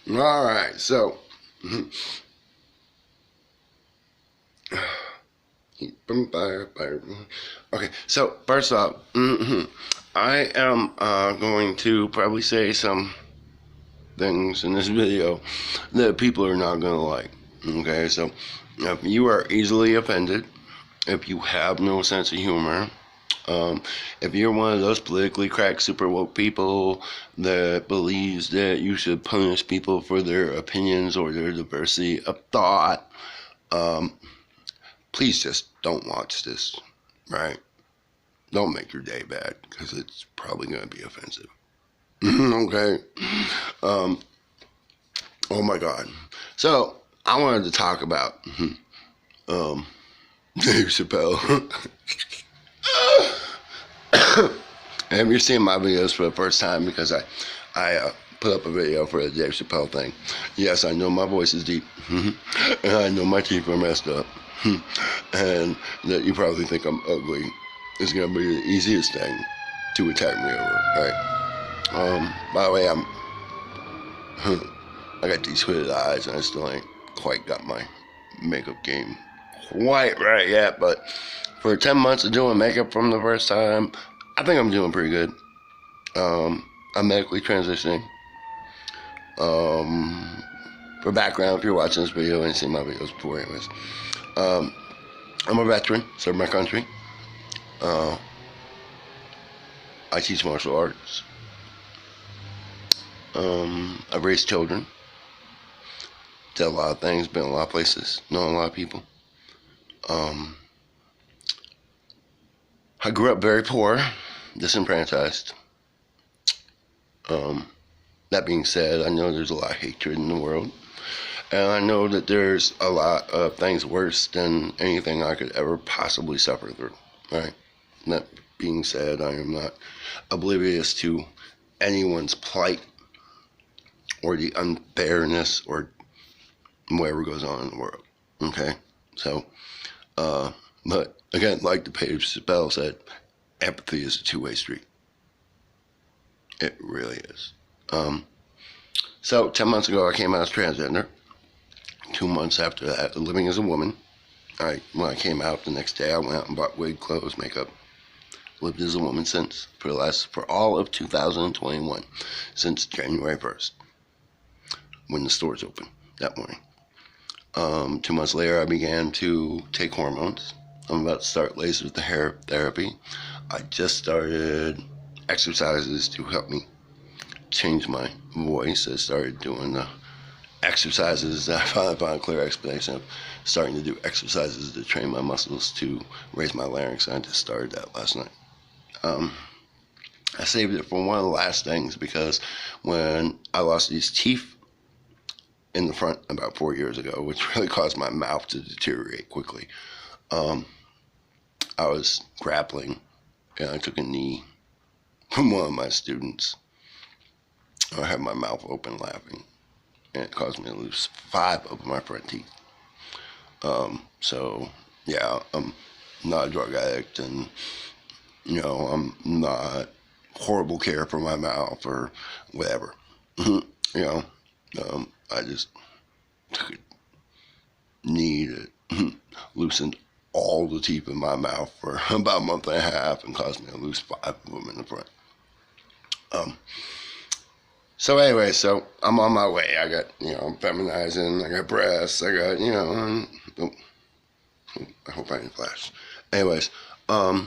All right, so okay. So first off, I am going to probably say some things in this video that people are not gonna like. Okay, so if you are easily offended, if you have no sense of humor, if you're one of those politically correct super woke people that believes that you should punish people for their opinions or their diversity of thought, um, please just don't watch this, right? Don't make your day bad because it's probably going to be offensive. Okay. Um, oh my God. So I wanted to talk about Dave Chappelle. And you're seeing my videos for the first time because I put up a video for the Dave Chappelle thing. Yes, I know my voice is deep, and I know my teeth are messed up, and that you probably think I'm ugly. It's gonna be the easiest thing to attack me over, right? By the way, I got these hooded eyes, and I still ain't quite got my makeup game quite right yet, but for 10 months of doing makeup from the first time, I think I'm doing pretty good. I'm medically transitioning. For background, if you're watching this video and seen my videos before, anyways, I'm a veteran, served my country. I teach martial arts. I've raised children. Did a lot of things, been a lot of places, known a lot of people. I grew up very poor, disenfranchised. That being said, I know there's a lot of hatred in the world. And I know that there's a lot of things worse than anything I could ever possibly suffer through. Right? That being said, I am not oblivious to anyone's plight or the unfairness or whatever goes on in the world. Okay? So, but again, like the Dave Chappelle said, empathy is a two-way street. It really is. So 10 months ago, I came out as transgender. 2 months after that, living as a woman. When I came out the next day, I went out and bought wig, clothes, makeup. Lived as a woman since, for all of 2021, since January 1st, when the stores opened that morning. 2 months later, I began to take hormones. I'm about to start laser with the hair therapy. I just started exercises to help me change my voice. I started doing the exercises. I finally found a clear explanation of starting to do exercises to train my muscles to raise my larynx. I just started that last night. I saved it for one of the last things because when I lost these teeth in the front about 4 years ago, which really caused my mouth to deteriorate quickly, I was grappling and I took a knee from one of my students. I had my mouth open laughing, and it caused me to lose 5 of my front teeth. So yeah, I'm not a drug addict, and I'm not horrible care for my mouth or whatever. I just took a knee that loosened all the teeth in my mouth for about a month and a half and caused me to lose 5 of them in the front. So anyway, so I'm on my way. I got, I'm feminizing. I got breasts. I got, I hope I didn't flash. Anyways, I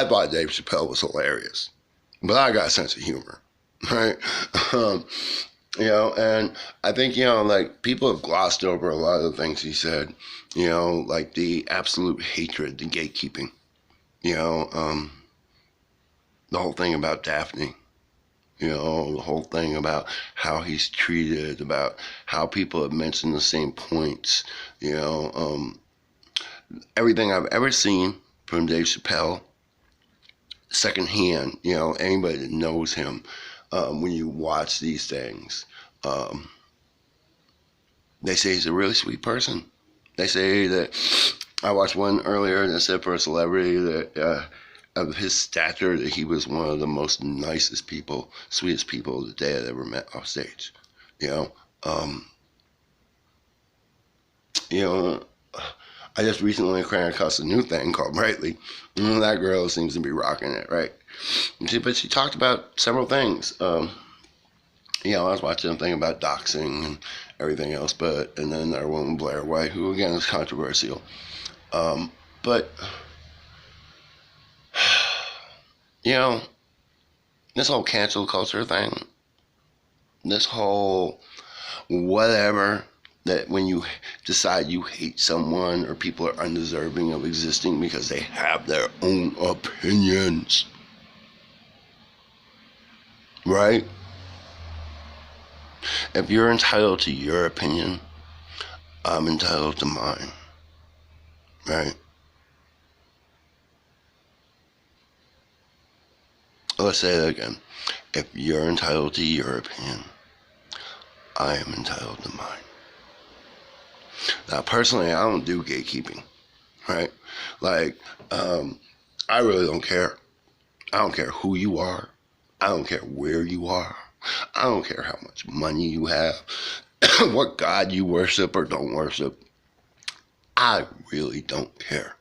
thought Dave Chappelle was hilarious, but I got a sense of humor, right? And I think, like people have glossed over a lot of the things he said, like the absolute hatred, the gatekeeping, the whole thing about Daphne. The whole thing about how he's treated, about how people have mentioned the same points, everything I've ever seen from Dave Chappelle, secondhand, anybody that knows him, when you watch these things, they say he's a really sweet person. They say that, I watched one earlier that said for a celebrity that, of his stature, that he was one of the most nicest people, sweetest people that they had ever met off stage. You know, um, you know, I just recently ran across a new thing called Brightly. And that girl seems to be rocking it, right? But she talked about several things. I was watching a thing about doxing and everything else, and then our woman Blair White, who again is controversial. But you know, this whole cancel culture thing, this whole whatever, that when you decide you hate someone or people are undeserving of existing because they have their own opinions, right? If you're entitled to your opinion, I'm entitled to mine, right? Let's say that again. If you're entitled to your opinion, I am entitled to mine. Now, personally, I don't do gatekeeping, right? Like, I really don't care. I don't care who you are. I don't care where you are. I don't care how much money you have, what God you worship or don't worship. I really don't care.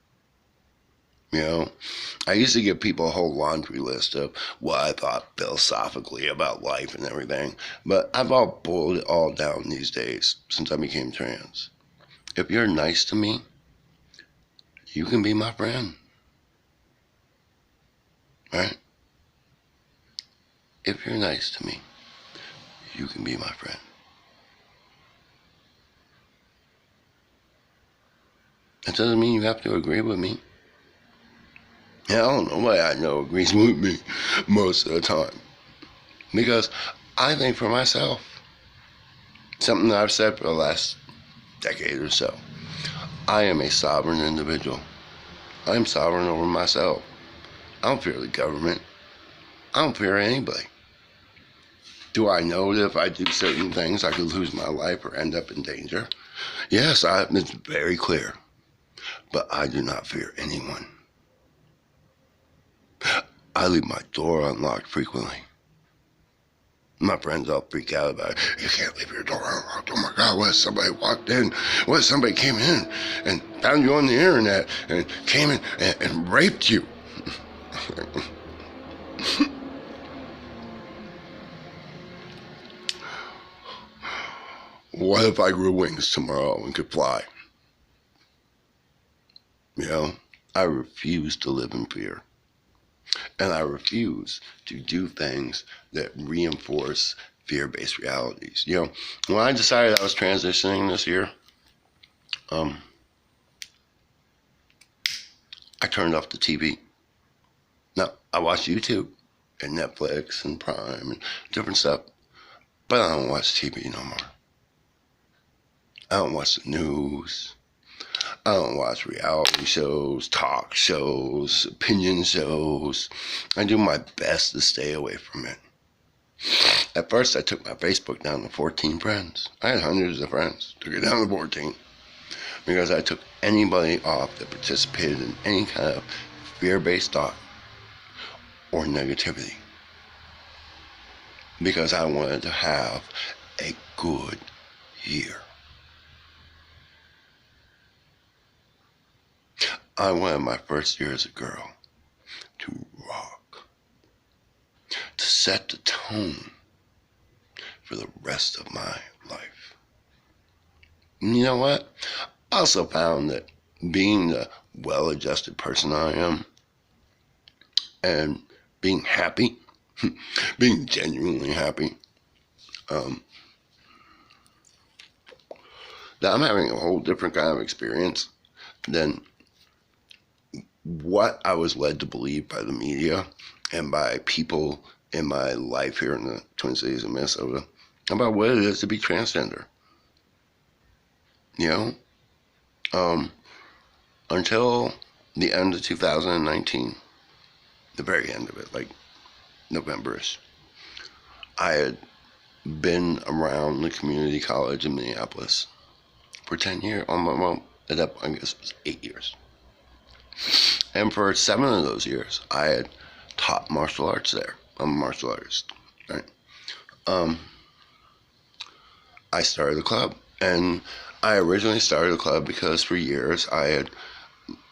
You know, I used to give people a whole laundry list of what I thought philosophically about life and everything, but I've all boiled it all down these days since I became trans. If you're nice to me, you can be my friend, right? If you're nice to me, you can be my friend. That doesn't mean you have to agree with me. Yeah, I don't know why I know agrees with me most of the time. Because I think for myself, something that I've said for the last decade or so, I am a sovereign individual. I'm sovereign over myself. I don't fear the government. I don't fear anybody. Do I know that if I do certain things, I could lose my life or end up in danger? Yes, it's very clear. But I do not fear anyone. I leave my door unlocked frequently. My friends all freak out about it. You can't leave your door unlocked. Oh my God, what if somebody walked in? What if somebody came in and found you on the internet and came in and raped you? What if I grew wings tomorrow and could fly? You know, I refuse to live in fear. And I refuse to do things that reinforce fear-based realities. You know, when I decided I was transitioning this year, I turned off the TV. Now, I watch YouTube and Netflix and Prime and different stuff, but I don't watch TV no more. I don't watch the news. I don't watch reality shows, talk shows, opinion shows. I do my best to stay away from it. At first, I took my Facebook down to 14 friends. I had hundreds of friends. Took it down to 14 because I took anybody off that participated in any kind of fear-based thought or negativity because I wanted to have a good year. I wanted my first year as a girl to rock, to set the tone for the rest of my life. And you know what? I also found that being the well-adjusted person I am and being happy, being genuinely happy, that I'm having a whole different kind of experience than what I was led to believe by the media and by people in my life here in the Twin Cities of Minnesota about what it is to be transgender. You know, until the end of 2019, the very end of it, like November-ish, I had been around the community college in Minneapolis for 10 years. Well, at that point, I guess it was 8 years. And for 7 of those years, I had taught martial arts there. I'm a martial artist, right? I started the club. And I originally started the club because for years I had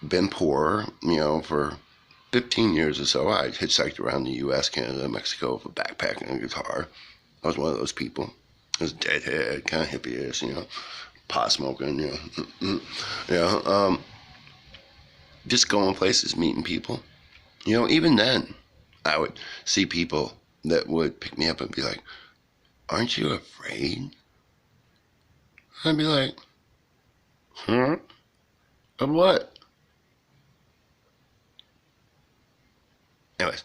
been poor, for 15 years or so. I hitchhiked around the U.S., Canada, Mexico with a backpack and a guitar. I was one of those people. I was deadhead, kind of hippie-ish, pot smoking, just going places, meeting people. Even then, I would see people that would pick me up and be like, "Aren't you afraid?" I'd be like, "Huh? Of what?" Anyways,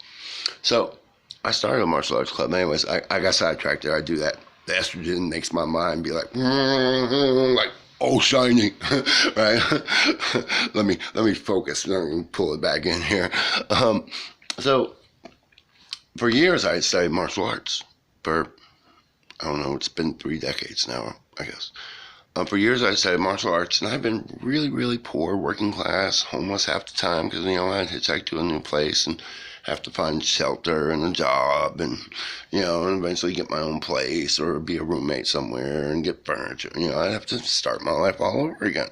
so I started a martial arts club. Anyways, I got sidetracked there. I do that. The estrogen makes my mind be like, oh, shiny, right? let me focus. Let me pull it back in here. So for years I studied martial arts. I don't know, it's been 3 decades now, I guess. For years I studied martial arts, and I've been really, really poor, working class, homeless half the time because, I had hitchhiked to a new place and have to find shelter and a job and, and eventually get my own place or be a roommate somewhere and get furniture. I'd have to start my life all over again.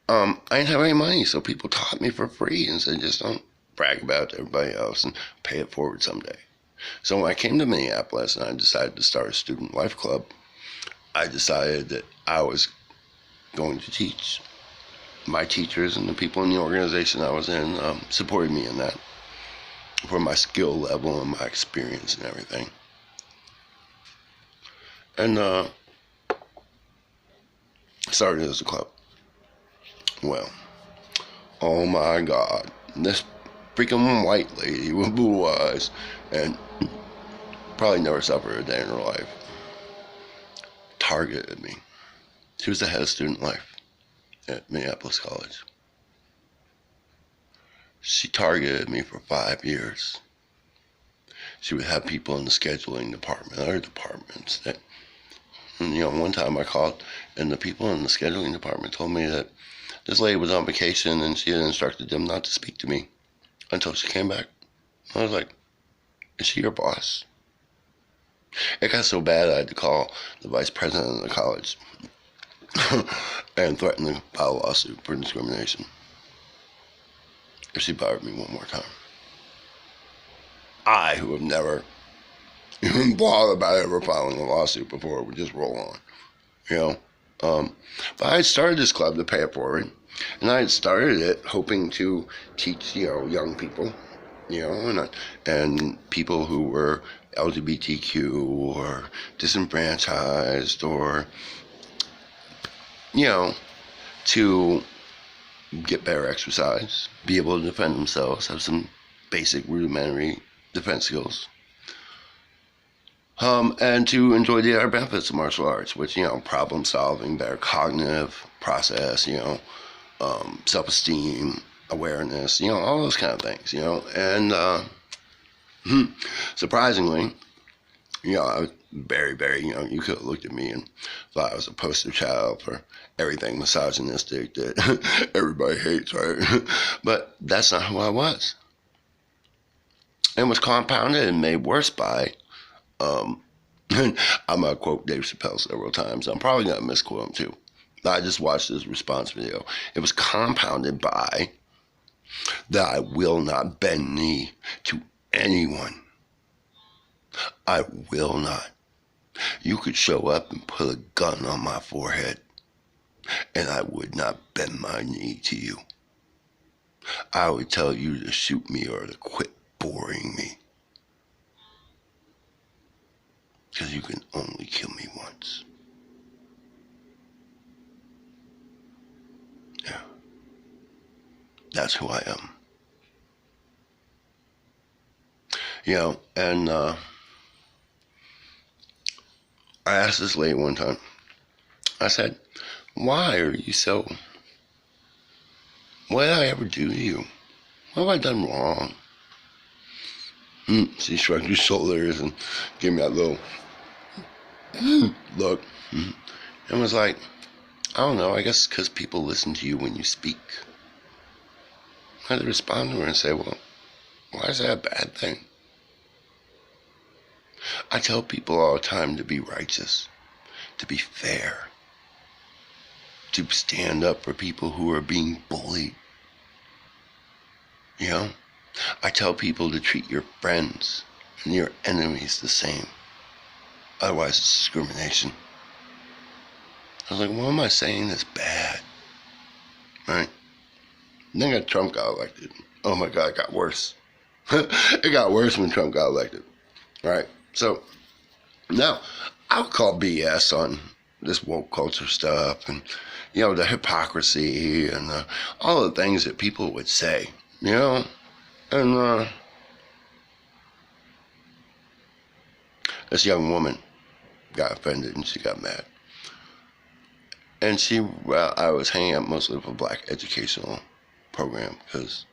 I didn't have any money, so people taught me for free and said, just don't brag about it to everybody else and pay it forward someday. So when I came to Minneapolis and I decided to start a student life club, I decided that I was going to teach. My teachers and the people in the organization I was in supported me in that for my skill level and my experience and everything. And started as a club. Well, oh my God, this freaking white lady with blue eyes and probably never suffered a day in her life targeted me. She was the head of student life at Minneapolis College. She targeted me for 5 years. She would have people in the scheduling department, other departments that, one time I called and the people in the scheduling department told me that this lady was on vacation and she had instructed them not to speak to me until she came back. I was like, is she your boss? It got so bad I had to call the vice president of the college and threaten to file a lawsuit for discrimination if she bothered me one more time. I, who have never even thought about ever filing a lawsuit before, would just roll on, But I had started this club to pay it forward, and I had started it hoping to teach, young people, and people who were LGBTQ or disenfranchised or, to get better exercise, be able to defend themselves, have some basic rudimentary defense skills, and to enjoy the other benefits of martial arts, which, problem solving, better cognitive process, self-esteem, awareness, all those kind of things, and surprisingly, I was very, very, you could have looked at me and thought I was a poster child for everything misogynistic that everybody hates, right? But that's not who I was. And was compounded and made worse by, I'm going to quote Dave Chappelle several times. I'm probably going to misquote him too. I just watched his response video. It was compounded by that I will not bend knee to anyone. I will not. You could show up and put a gun on my forehead, and I would not bend my knee to you. I would tell you to shoot me or to quit boring me. Because you can only kill me once. Yeah. That's who I am. And I asked this lady one time, I said, why are you so, what did I ever do to you? What have I done wrong? She shrugged her shoulders and gave me that little look and was like, I don't know, I guess because people listen to you when you speak. I had to respond to her and say, well, why is that a bad thing? I tell people all the time to be righteous, to be fair, to stand up for people who are being bullied. You know, I tell people to treat your friends and your enemies the same. Otherwise, it's discrimination. I was like, why am I saying this bad? Right? And then Trump got elected. Oh my God, it got worse. It got worse when Trump got elected. Right? So, now, I'll call BS on this woke culture stuff and, you know, the hypocrisy and all the things that people would say, you know? And this young woman got offended and she got mad. And I was hanging out mostly with a black educational program because,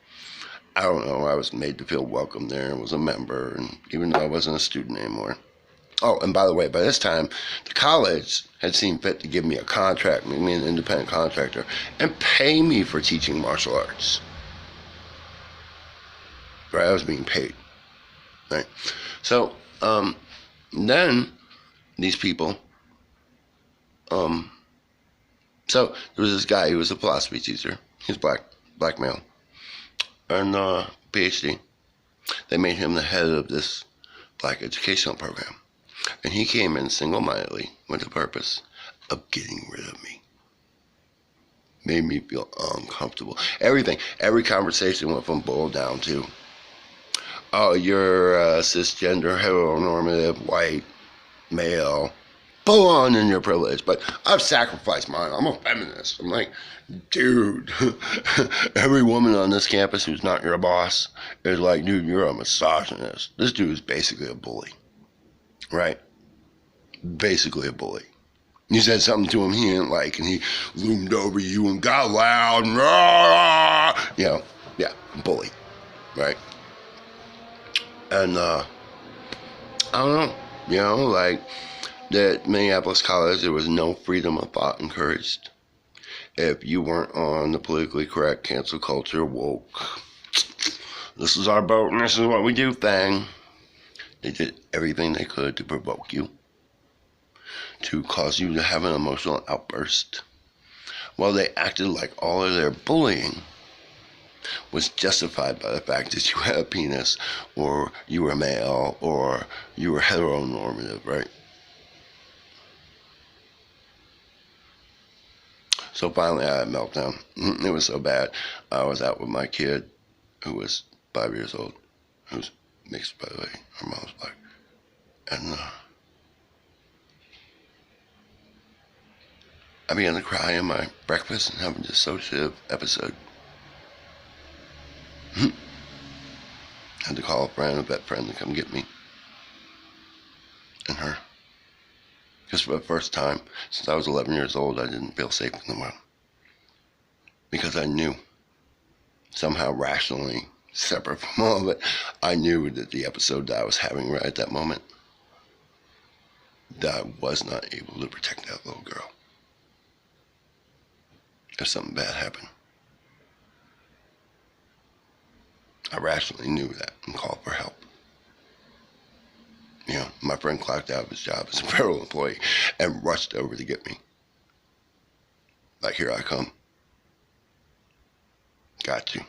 I don't know, I was made to feel welcome there and was a member, and even though I wasn't a student anymore. Oh, and by the way, by this time, the college had seen fit to give me a contract, make me an independent contractor, and pay me for teaching martial arts. Right, I was being paid. Right? So, then, these people, so there was this guy who was a philosophy teacher. He was black male, and PhD. They made him the head of this black educational program. And he came in single-mindedly with the purpose of getting rid of me. Made me feel uncomfortable. Every conversation went from boiled down to, oh, you're a cisgender, heteronormative, white, male, full on in your privilege, but I've sacrificed mine. I'm a feminist. I'm like, dude, every woman on this campus who's not your boss is like, dude, you're a misogynist. This dude is basically a bully. Right? Basically a bully. You said something to him he didn't like, and he loomed over you and got loud and rah! You know, yeah, bully. Right? And, I don't know, you know, like, at Minneapolis College, there was no freedom of thought encouraged. If you weren't on the politically correct, cancel culture, woke, this is our boat and this is what we do thing, they did everything they could to provoke you, to cause you to have an emotional outburst. Well, they acted like all of their bullying was justified by the fact that you had a penis, or you were male, or you were heteronormative, right? So finally I had a meltdown. It was so bad. I was out with my kid, who was 5 years old, who's mixed, by the way. Her mom's black. And I began to cry in my breakfast and have a dissociative episode. Had to call a vet friend to come get me. And her. Because for the first time since I was 11 years old, I didn't feel safe in the world. Because I knew, somehow rationally, separate from all of it, I knew that the episode that I was having right at that moment, that I was not able to protect that little girl if something bad happened. I rationally knew that and called for help. You know, my friend clocked out of his job as a federal employee and rushed over to get me. Like, here I come. Got you.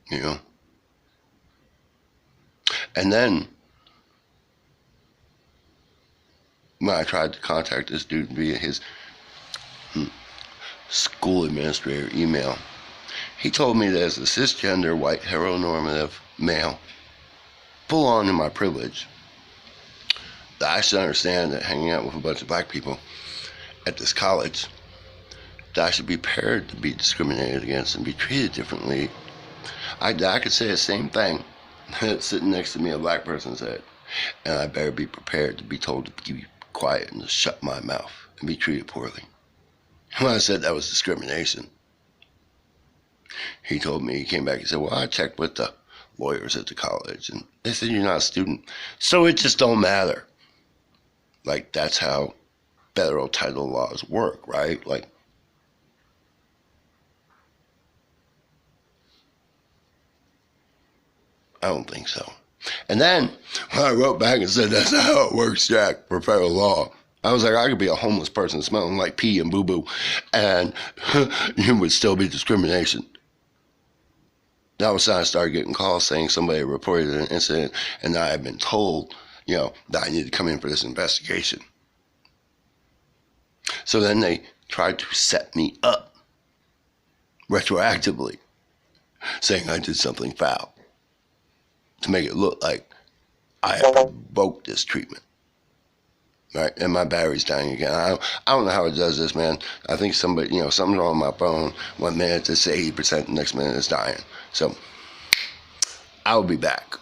You know? And then, when I tried to contact this dude via his school administrator email, he told me that as a cisgender, white, heteronormative male, full on in my privilege, that I should understand that hanging out with a bunch of black people at this college, that I should be prepared to be discriminated against and be treated differently. I could say the same thing that sitting next to me a black person said, and I better be prepared to be told to be quiet and to shut my mouth and be treated poorly. When I said that was discrimination, he told me, he came back and said, well, I checked with the lawyers at the college, and they said you're not a student, so it just don't matter. Like, that's how federal title laws work, right? Like, I don't think so. And then, when I wrote back and said, that's not how it works, Jack, for federal law, I was like, I could be a homeless person smelling like pee and boo-boo, and it would still be discrimination. All of a sudden, I started getting calls saying somebody reported an incident, and I had been told, that I needed to come in for this investigation. So then they tried to set me up retroactively, saying I did something foul to make it look like I had provoked this treatment. Right, and my battery's dying again. I don't know how it does this, man. I think somebody, something's wrong with my phone. 1 minute it's 80%, the next minute it's dying. So I'll be back.